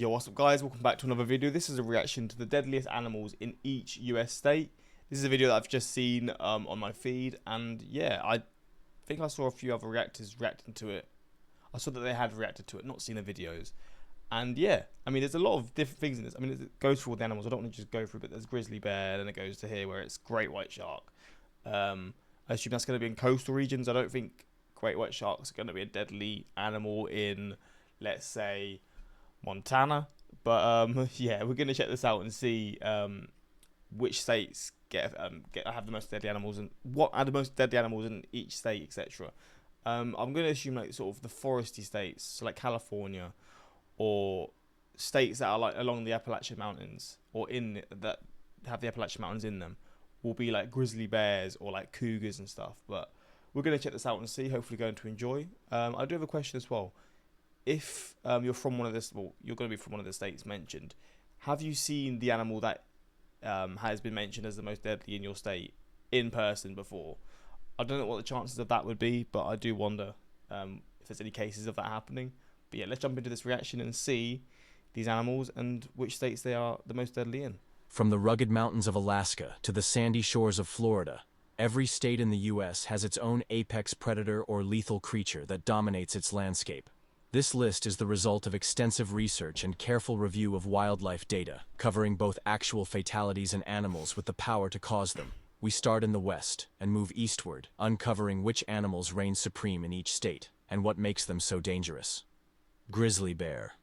Yo, what's up guys, welcome back to another video. This is a reaction to the deadliest animals in each US state. This is a video that I've just seen on my feed, and yeah, I think I saw a few other reactors reacting to it. I saw that they had reacted to it, not seen the videos. And yeah, I mean there's a lot of different things in this. I mean it goes through all the animals, I don't want to just go through, but there's grizzly bear, then it goes to here where it's great white shark. I assume that's going to be in coastal regions. I don't think great white sharks are going to be a deadly animal in, let's say, Montana, but yeah, we're gonna check this out and see which states have the most deadly animals and what are the most deadly animals in each state, etc. I'm gonna assume like sort of the foresty states, so like California, or states that are like along the Appalachian Mountains or in that have the Appalachian Mountains in them, will be like grizzly bears or like cougars and stuff. But we're gonna check this out and see. Hopefully, going to enjoy. I do have a question as well. If you're from one of the, well, you're going to be from one of the states mentioned, have you seen the animal that has been mentioned as the most deadly in your state in person before? I don't know what the chances of that would be, but I do wonder if there's any cases of that happening. But yeah, let's jump into this reaction and see these animals and which states they are the most deadly in. From the rugged mountains of Alaska to the sandy shores of Florida, every state in the U.S. has its own apex predator or lethal creature that dominates its landscape. This list is the result of extensive research and careful review of wildlife data, covering both actual fatalities and animals with the power to cause them. We start in the West and move eastward, uncovering which animals reign supreme in each state and what makes them so dangerous. Grizzly bear.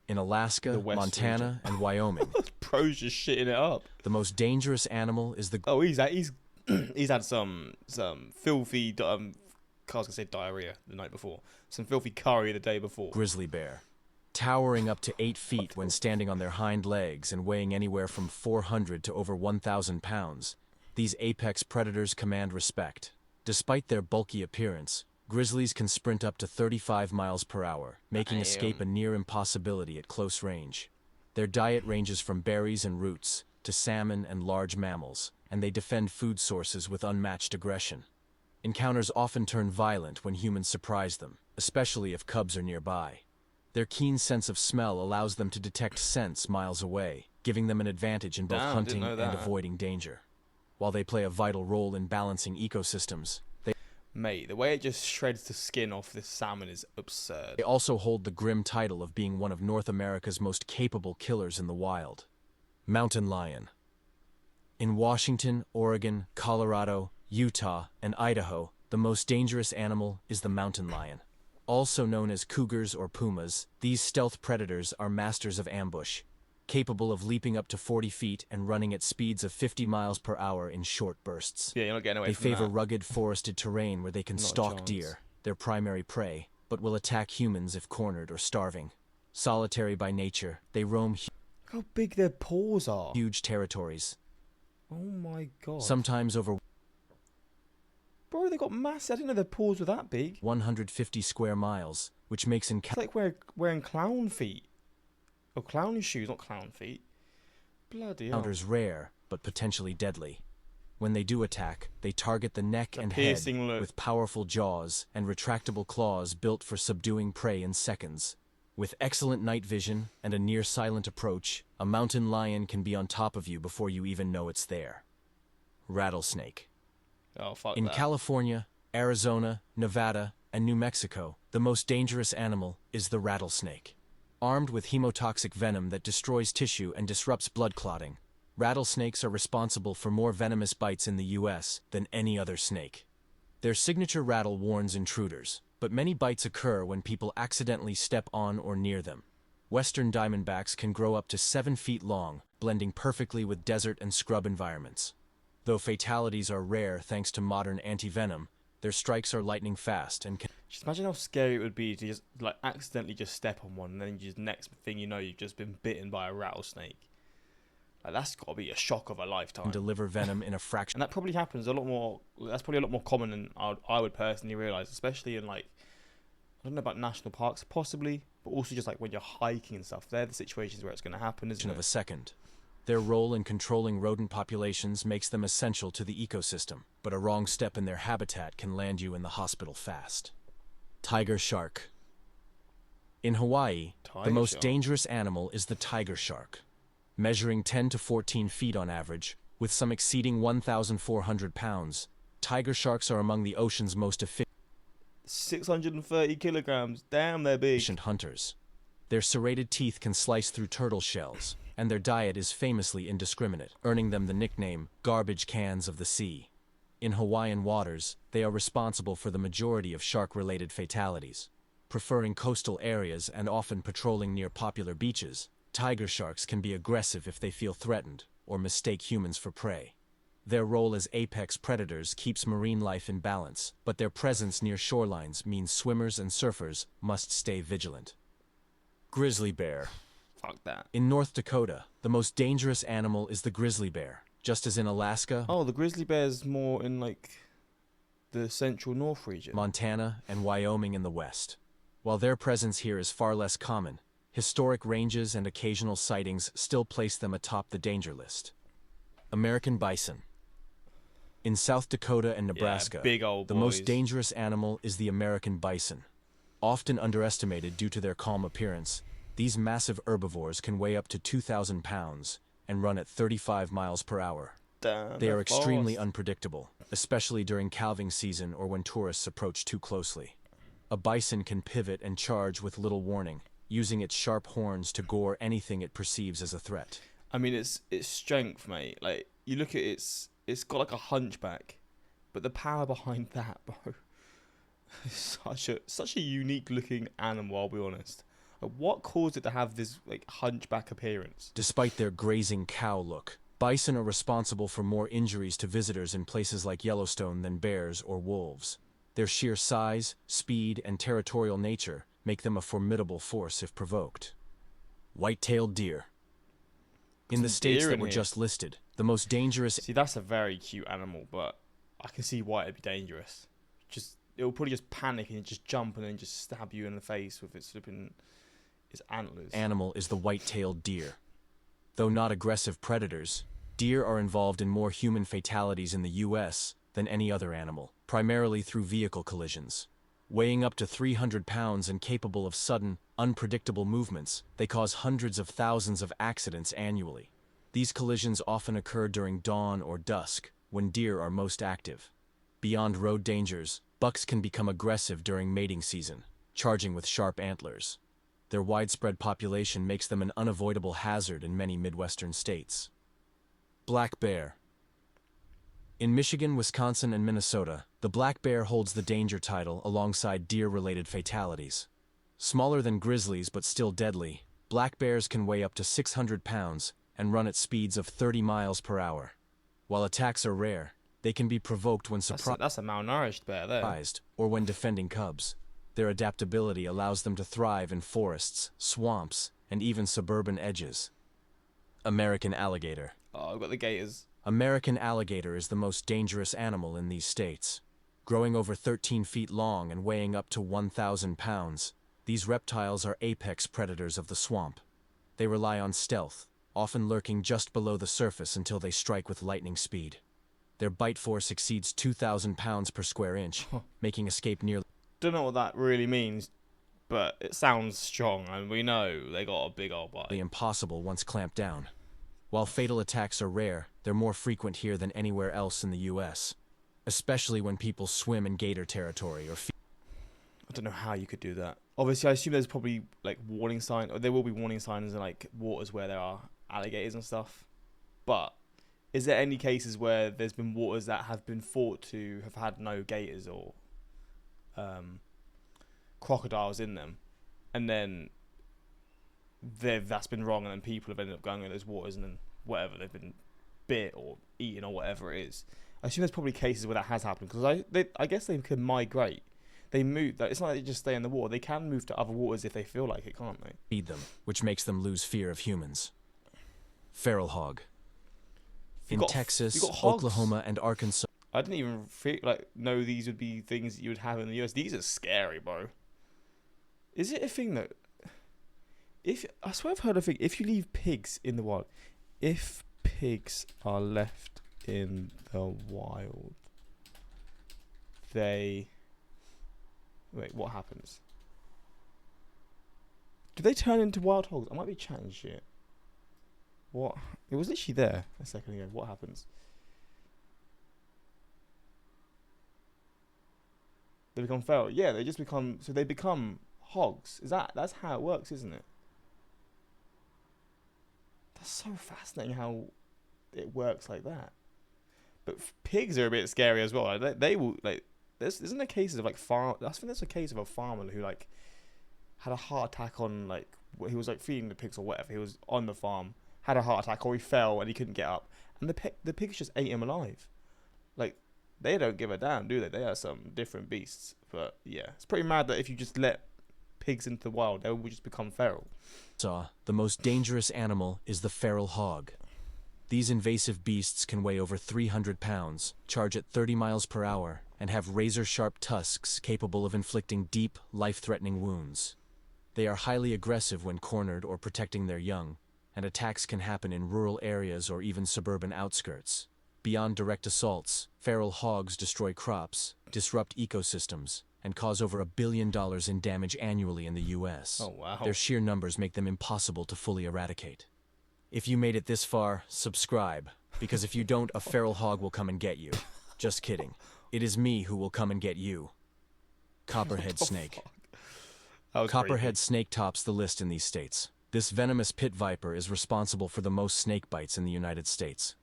In Alaska, Montana, and Wyoming, Pro's just shitting it up. the most dangerous animal is the he's had some filthy I was gonna say diarrhea the night before. Some filthy curry the day before. grizzly bear. Towering up to 8 feet when standing on their hind legs and weighing anywhere from 400 to over 1,000 pounds, these apex predators command respect. Despite their bulky appearance, grizzlies can sprint up to 35 miles per hour, making escape a near impossibility at close range. Their diet ranges from berries and roots to salmon and large mammals, and they defend food sources with unmatched aggression. Encounters often turn violent when humans surprise them, especially if cubs are nearby. Their keen sense of smell allows them to detect scents miles away, giving them an advantage in both hunting and avoiding danger. While they play a vital role in balancing ecosystems, Mate, the way it just shreds the skin off this salmon is absurd. they also hold the grim title of being one of North America's most capable killers in the wild. Mountain lion. In Washington, Oregon, Colorado, Utah, and Idaho, the most dangerous animal is the mountain lion. Also known as cougars or pumas, these stealth predators are masters of ambush, capable of leaping up to 40 feet and running at speeds of 50 miles per hour in short bursts. Yeah, you're not getting away They from favor that. rugged forested terrain where they can Not a stalk chance. deer, their primary prey, but will attack humans if cornered or starving. Solitary by nature, they roam Look how big their paws are. huge territories, Oh my god. sometimes over Bro, they got massive. I didn't know their paws were that big. 150 square miles, which makes It's like wearing clown feet. Or clown shoes, not clown feet. Bloody hell. encounters rare, but potentially deadly. When they do attack, they target the neck and head piercing look. with powerful jaws and retractable claws built for subduing prey in seconds. With excellent night vision and a near-silent approach, a mountain lion can be on top of you before you even know it's there. Rattlesnake. Oh, fuck In that. California, Arizona, Nevada, and New Mexico, the most dangerous animal is the rattlesnake. Armed with hemotoxic venom that destroys tissue and disrupts blood clotting, rattlesnakes are responsible for more venomous bites in the U.S. than any other snake. Their signature rattle warns intruders, but many bites occur when people accidentally step on or near them. Western diamondbacks can grow up to 7 feet long, blending perfectly with desert and scrub environments. Though fatalities are rare thanks to modern anti-venom, their strikes are lightning fast and can Just imagine how scary it would be to just like accidentally just step on one, and then you just next thing you know you've just been bitten by a rattlesnake. Like that's got to be a shock of a lifetime. deliver venom in a fraction. And that probably happens a lot more. That's probably a lot more common than I would personally realize, especially in like, I don't know about national parks possibly, but also just like when you're hiking and stuff. They're the situations where it's going to happen, isn't of a it? second. Their role in controlling rodent populations makes them essential to the ecosystem, but a wrong step in their habitat can land you in the hospital fast. Tiger shark. In Hawaii, the Tiger most shark. dangerous animal is the tiger shark. Measuring 10 to 14 feet on average, with some exceeding 1,400 pounds, tiger sharks are among the ocean's most 630 kilograms. Damn, they're big. efficient hunters. Their serrated teeth can slice through turtle shells, and their diet is famously indiscriminate, earning them the nickname garbage cans of the sea. In Hawaiian waters, they are responsible for the majority of shark-related fatalities. Preferring coastal areas and often patrolling near popular beaches, tiger sharks can be aggressive if they feel threatened or mistake humans for prey. Their role as apex predators keeps marine life in balance, but their presence near shorelines means swimmers and surfers must stay vigilant. Grizzly bear. Fuck that. In North Dakota, the most dangerous animal is the grizzly bear. Just as in Alaska, Oh, the grizzly bear's more in like the central north region. Montana, and Wyoming in the west. While their presence here is far less common, historic ranges and occasional sightings still place them atop the danger list. American bison. In South Dakota and Nebraska, big old the most boys. dangerous animal is the American bison. Often underestimated due to their calm appearance, these massive herbivores can weigh up to 2,000 pounds and run at 35 miles per hour. Damn, They they're are extremely fast. unpredictable, especially during calving season or when tourists approach too closely. A bison can pivot and charge with little warning, using its sharp horns to gore anything it perceives as a threat. I mean, it's strength, mate. Like you look at it's got like a hunchback, but the power behind that, bro, is such a unique looking animal. I'll be honest. Like, what caused it to have this like hunchback appearance? Despite their grazing cow look, bison are responsible for more injuries to visitors in places like Yellowstone than bears or wolves. Their sheer size, speed, and territorial nature make them a formidable force if provoked. White-tailed deer. In the Some states deer that in were here. just listed, the most dangerous See, that's a very cute animal, but I can see why it'd be dangerous. It'll probably just panic and just jump and then just stab you in the face with its flipping its antlers. animal is the white-tailed deer. Though not aggressive predators, deer are involved in more human fatalities in the U.S. than any other animal, primarily through vehicle collisions. Weighing up to 300 pounds and capable of sudden, unpredictable movements, they cause hundreds of thousands of accidents annually. These collisions often occur during dawn or dusk, when deer are most active. Beyond road dangers, bucks can become aggressive during mating season, charging with sharp antlers. Their widespread population makes them an unavoidable hazard in many Midwestern states. Black bear. In Michigan, Wisconsin, and Minnesota, the black bear holds the danger title alongside deer-related fatalities. Smaller than grizzlies but still deadly, black bears can weigh up to 600 pounds and run at speeds of 30 miles per hour. While attacks are rare, they can be provoked when That's a malnourished bear there. surprised or when defending cubs. Their adaptability allows them to thrive in forests, swamps, and even suburban edges. American alligator. Oh, I've got the gators. American alligator is the most dangerous animal in these states. Growing over 13 feet long and weighing up to 1,000 pounds, these reptiles are apex predators of the swamp. They rely on stealth, often lurking just below the surface until they strike with lightning speed. Their bite force exceeds 2,000 pounds per square inch, making escape nearly Don't know what that really means, but it sounds strong, and we know they got a big old bite. impossible once clamped down. While fatal attacks are rare, they're more frequent here than anywhere else in the U.S., especially when people swim in gator territory or I don't know how you could do that. Obviously, I assume there's probably like warning signs, or there will be warning signs in like waters where there are alligators and stuff. But is there any cases where there's been waters that have been thought to have had no gators or crocodiles in them, and then that's been wrong, and then people have ended up going in those waters, and then whatever, they've been bit or eaten or whatever it is. I assume there's probably cases where that has happened, because I guess they can migrate. They move. It's not like they just stay in the water. They can move to other waters if they feel like it, can't they? feed them, which makes them lose fear of humans. Feral hog. In Texas, you've got hogs. Oklahoma, and Arkansas, I didn't even know these would be things that you would have in the US. These are scary, bro. Is it a thing that I swear I've heard a thing, if you leave pigs in the wild, if pigs are left in the wild, what happens? Do they turn into wild hogs? I might be chatting shit. What? It was literally there a second ago. What happens? They become feral. Yeah, they just become. So they become hogs. That's how it works, isn't it? That's so fascinating how it works like that. But pigs are a bit scary as well. Like, they will like. Isn't there cases of like farm? I think there's a case of a farmer who like had a heart attack on like he was like feeding the pigs or whatever. He was on the farm, had a heart attack, or he fell and he couldn't get up, and the pigs just ate him alive. Like they don't give a damn, do they? They are some different beasts. But yeah, it's pretty mad that if you just let pigs into the wild, they will just become feral. The most dangerous animal is the feral hog. These invasive beasts can weigh over 300 pounds, charge at 30 miles per hour, and have razor-sharp tusks capable of inflicting deep, life-threatening wounds. They are highly aggressive when cornered or protecting their young, and attacks can happen in rural areas or even suburban outskirts. Beyond direct assaults, feral hogs destroy crops, disrupt ecosystems, and cause over $1 billion in damage annually in the U.S. Oh wow! Their sheer numbers make them impossible to fully eradicate. If you made it this far, subscribe, because if you don't, a feral hog will come and get you. Just kidding. It is me who will come and get you. Copperhead snake. Copperhead snake tops the list in these states. This venomous pit viper is responsible for the most snake bites in the United States.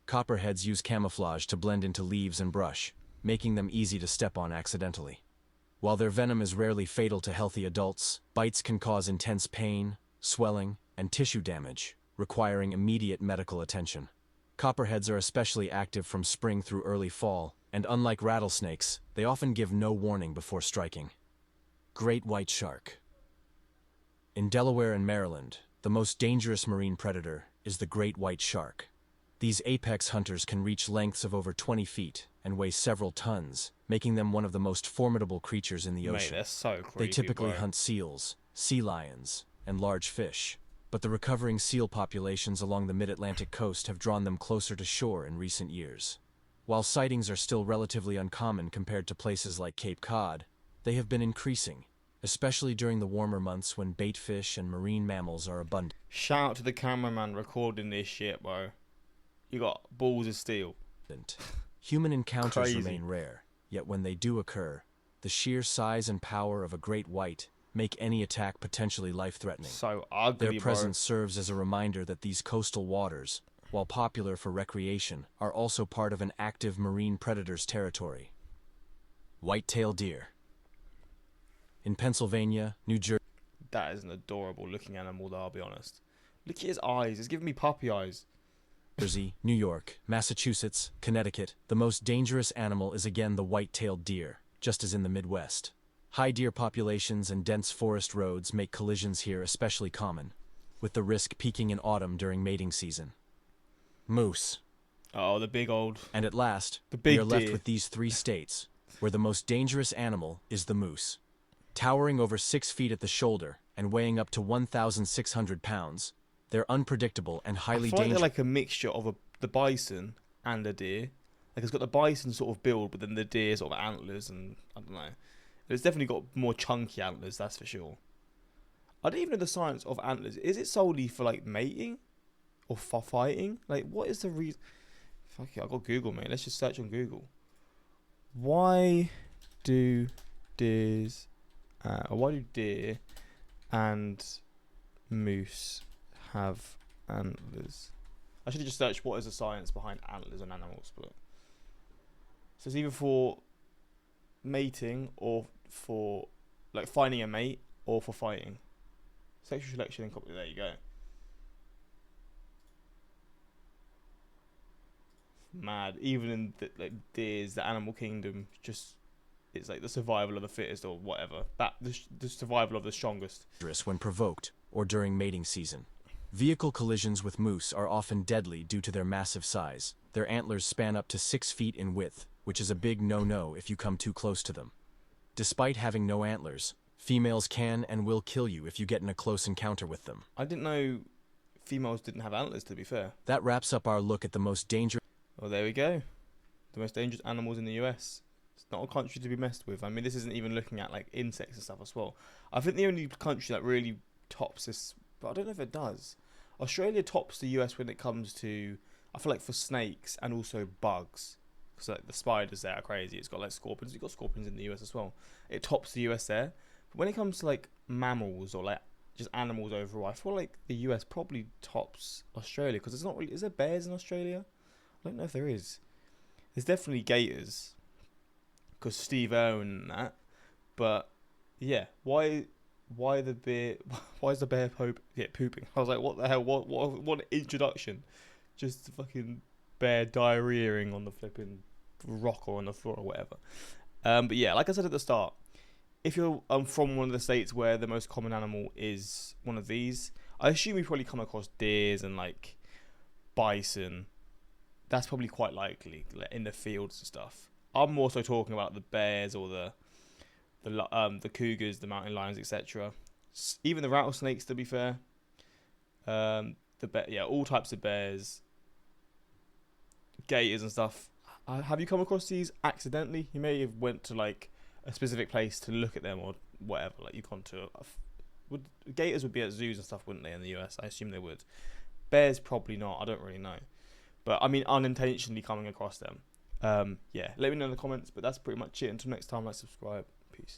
Copperheads use camouflage to blend into leaves and brush, making them easy to step on accidentally. While their venom is rarely fatal to healthy adults, bites can cause intense pain, swelling, and tissue damage, requiring immediate medical attention. Copperheads are especially active from spring through early fall, and unlike rattlesnakes, they often give no warning before striking. Great white shark. In Delaware and Maryland, the most dangerous marine predator is the great white shark. These apex hunters can reach lengths of over 20 feet and weigh several tons, making them one of the most formidable creatures in the ocean. Mate, they're so creepy, they typically bro. hunt seals, sea lions, and large fish, but the recovering seal populations along the mid-Atlantic coast have drawn them closer to shore in recent years. While sightings are still relatively uncommon compared to places like Cape Cod, they have been increasing, especially during the warmer months when bait fish and marine mammals are abundant. Shout out to the cameraman recording this shit, bro. You got balls of steel. Human encounters Crazy. remain rare, yet when they do occur, the sheer size and power of a great white make any attack potentially life-threatening. So ugly, Their presence serves as a reminder that these coastal waters, while popular for recreation, are also part of an active marine predator's territory. White-tailed deer. In Pennsylvania, New Jersey... That is an adorable looking animal, though, I'll be honest. Look at his eyes. It's giving me puppy eyes. Jersey, New York, Massachusetts, Connecticut, the most dangerous animal is again the white-tailed deer, just as in the Midwest. High deer populations and dense forest roads make collisions here especially common, with the risk peaking in autumn during mating season. Moose. Oh, the big old... And at last, the big we are left deer. with these three states, where the most dangerous animal is the moose. Towering over 6 feet at the shoulder and weighing up to 1,600 pounds, they're unpredictable and highly I feel like dangerous. they're like a mixture of the bison and a deer. Like it's got the bison sort of build, but then the deer sort of antlers, and I don't know. It's definitely got more chunky antlers, that's for sure. I don't even know the science of antlers. Is it solely for like mating or for fighting? Like, what is the reason? Fuck it, I got Google, mate. Let's just search on Google. Why do deers, why do deer and moose have antlers? I should have just searched what is the science behind antlers on animals, but so it's either for mating or for like finding a mate or for fighting. Sexual selection and there you go. Mad. Even in like deers, the animal kingdom, just it's like the survival of the fittest or whatever. That the survival of the strongest. When provoked or during mating season. Vehicle collisions with moose are often deadly due to their massive size. Their antlers span up to 6 feet in width, which is a big no-no if you come too close to them. Despite having no antlers, females can and will kill you if you get in a close encounter with them. I didn't know females didn't have antlers, to be fair. That wraps up our look at the most dangerous... Well, there we go. The most dangerous animals in the US. It's not a country to be messed with. I mean, this isn't even looking at like insects and stuff as well. I think the only country that really tops this, but I don't know if it does. Australia tops the US when it comes to, I feel like, for snakes and also bugs. Because like the spiders there are crazy. It's got like scorpions. You've got scorpions in the US as well. It tops the US there. But when it comes to like mammals or like just animals overall, I feel like the US probably tops Australia. Because it's not really. Is there bears in Australia? I don't know if there is. There's definitely gators. Because Steve Irwin and that. But yeah, why the bear? Why is the bear pooping? I was like, what the hell? What an introduction? Just fucking bear diarrheaing on the flipping rock or on the floor or whatever. But yeah, like I said at the start, if you're from one of the states where the most common animal is one of these, I assume you probably come across deers and like bison. That's probably quite likely like, in the fields and stuff. I'm also talking about the bears or the cougars, the mountain lions, etc. Even the rattlesnakes, to be fair. All types of bears, gators and stuff. Have you come across these accidentally? You may have went to like a specific place to look at them or whatever. Like you've gone to. Gators would be at zoos and stuff, wouldn't they? In the US, I assume they would. Bears probably not. I don't really know, but I mean unintentionally coming across them. Yeah, let me know in the comments. But that's pretty much it. Until next time, like, subscribe. Peace.